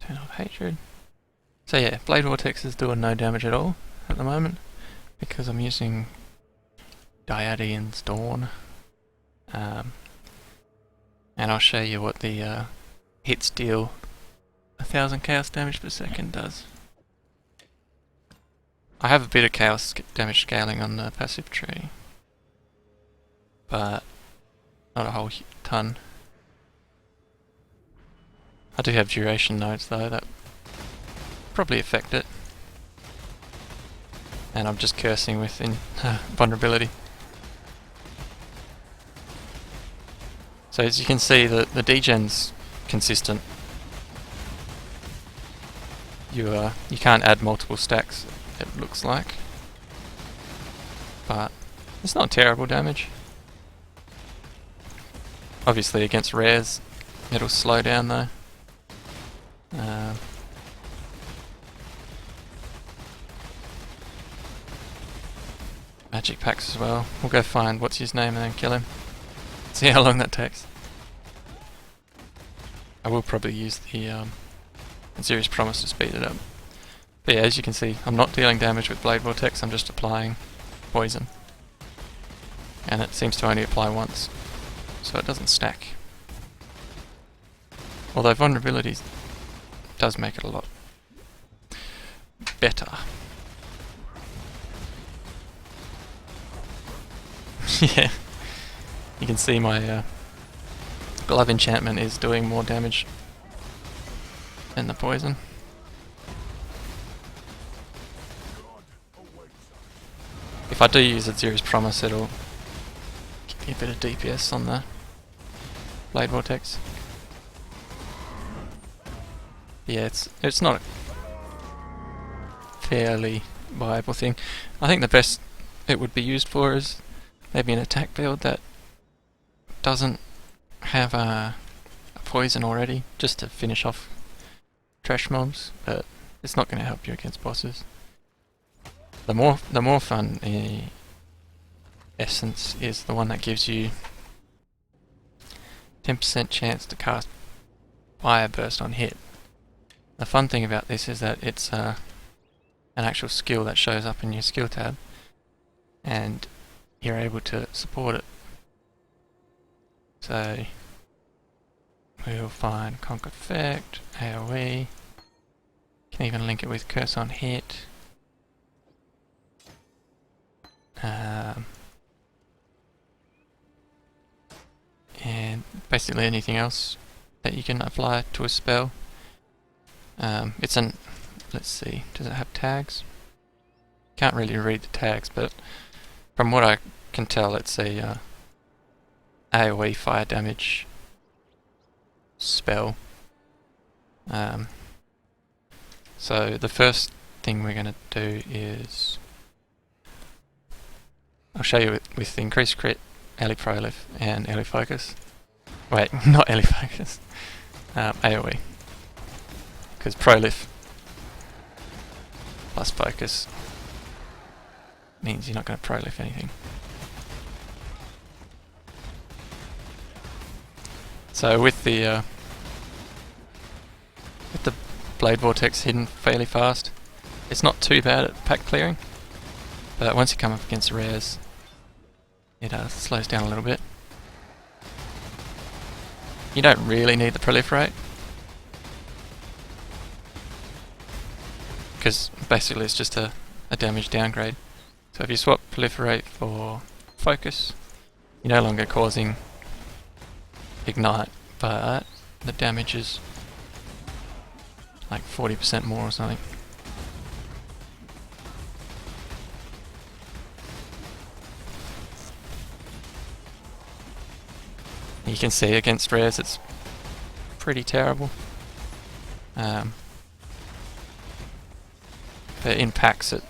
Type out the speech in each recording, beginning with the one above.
Turn off hatred. So yeah, Blade Vortex is doing no damage at all at the moment because I'm using Dyadian's Dawn. And I'll show you what the hits deal 1000 chaos damage per second does. I have a bit of chaos damage scaling on the passive tree, but not a whole ton. I do have duration nodes though that probably affect it, and I'm just cursing with vulnerability. So as you can see, the degen's consistent. You can't add multiple stacks, it looks like, but it's not terrible damage. Obviously against rares it'll slow down though. Magic packs as well. We'll go find what's his name and then kill him. See how long that takes. I will probably use the Serious Promise to speed it up. But yeah, as you can see, I'm not dealing damage with Blade Vortex, I'm just applying poison. And it seems to only apply once, so it doesn't stack. Although vulnerability does make it a lot better. Yeah, you can see my glove enchantment is doing more damage than the poison. If I do use a Serious Promise, it'll give me a bit of DPS on the Blade Vortex. Yeah, it's not a fairly viable thing. I think the best it would be used for is maybe an attack build that doesn't have a poison already, just to finish off trash mobs, but it's not going to help you against bosses. The more fun essence is the one that gives you 10% chance to cast Fire Burst on hit. The fun thing about this is that it's an actual skill that shows up in your skill tab, and you're able to support it. So we'll find Conk Effect, AoE, can even link it with Curse on Hit. And basically anything else that you can apply to a spell. Let's see, does it have tags? Can't really read the tags, but from what I can tell, it's a AoE fire damage spell. So the first thing we're going to do is I'll show you with increased crit, Ele Prolif and Ele Focus. Wait, not Ele Focus. AoE. Because Prolif plus Focus means you're not going to Prolif anything. So with the Blade Vortex hidden fairly fast, it's not too bad at pack clearing, but once you come up against rares, it slows down a little bit. You don't really need the Proliferate, because basically it's just a damage downgrade. So if you swap Proliferate for Focus, you're no longer causing Ignite, but the damage is like 40% more or something. You can see against rares it's pretty terrible. But in packs it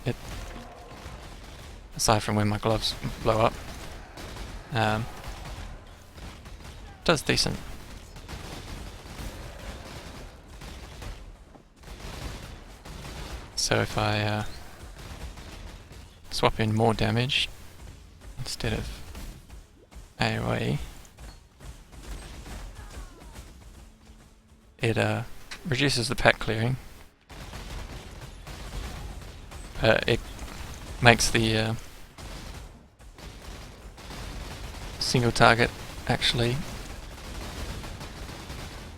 aside from when my gloves blow up, does decent. So if I swap in more damage instead of AoE, it reduces the pack clearing. It makes the single target actually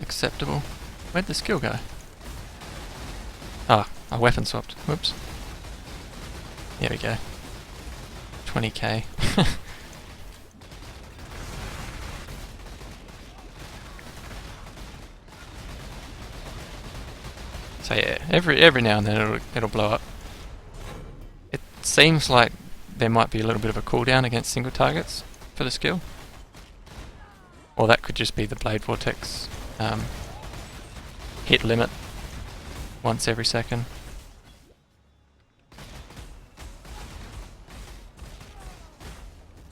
acceptable. Where'd the skill go? Ah, I weapon swapped. Whoops. There we go. 20k. So yeah, every now and then it'll blow up. It seems like there might be a little bit of a cooldown against single targets for the skill. Or that could just be the blade vortex hit limit once every second.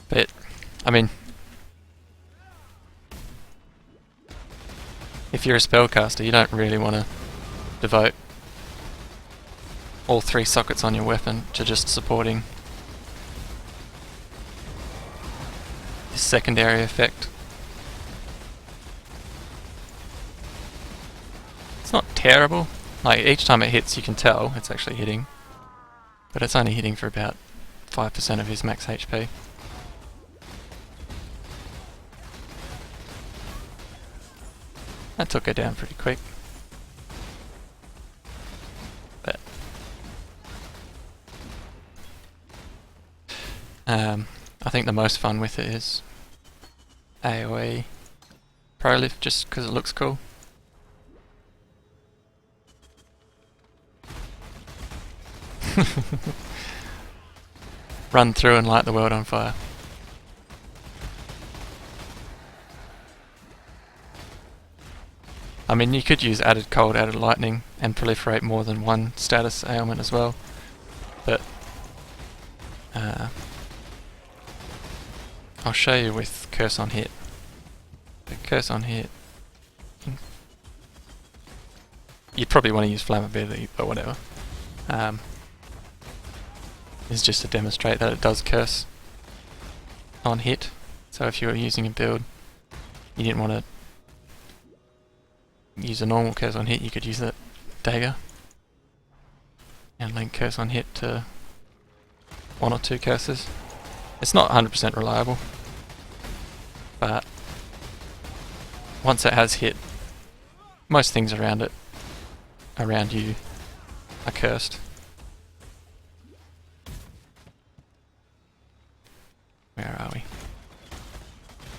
But, I mean, if you're a spellcaster, you don't really want to devote all 3 sockets on your weapon to just supporting this secondary effect. It's not terrible. Like, each time it hits you can tell it's actually hitting, but it's only hitting for about 5% of his max HP. That took her down pretty quick. But I think the most fun with it is AoE Prolift, just because it looks cool. Run through and light the world on fire. I mean, you could use added cold, added lightning, and proliferate more than one status ailment as well, but I'll show you with Curse on Hit. The Curse on Hit, you'd probably want to use Flammability, but whatever. It's just to demonstrate that it does Curse on Hit, so if you were using a build, you didn't want to use a normal Curse on Hit, you could use a dagger and link Curse on Hit to 1 or 2 curses. It's not 100% reliable, but once it has hit, most things around it, around you, are cursed. Where are we?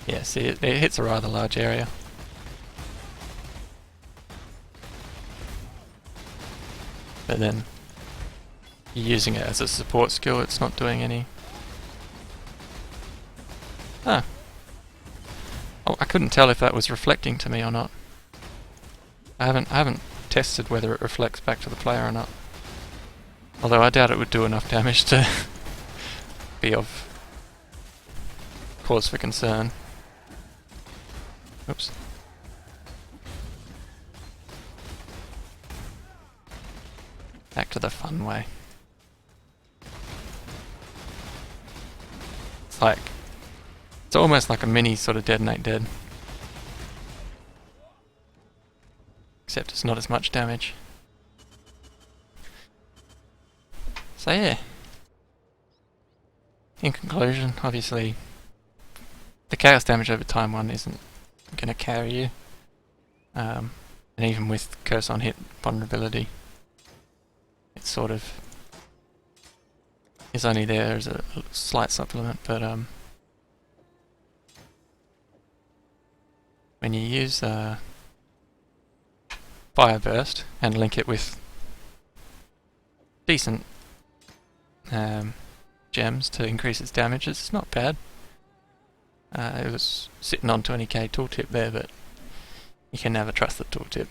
Yeah, see, it hits a rather large area. But then, you're using it as a support skill, it's not doing any... Ah. Oh, I couldn't tell if that was reflecting to me or not. I haven't tested whether it reflects back to the player or not. Although I doubt it would do enough damage to be of cause for concern. Oops. Back to the fun way. It's almost like a mini sort of Detonate Dead. Except it's not as much damage. So yeah. In conclusion, obviously, the chaos damage over time one isn't going to carry you. And even with Curse on Hit vulnerability, it sort of is only there as a slight supplement, but when you use Fire Burst and link it with decent gems to increase its damage, it's not bad. It was sitting on 20k tooltip there, but you can never trust the tooltip.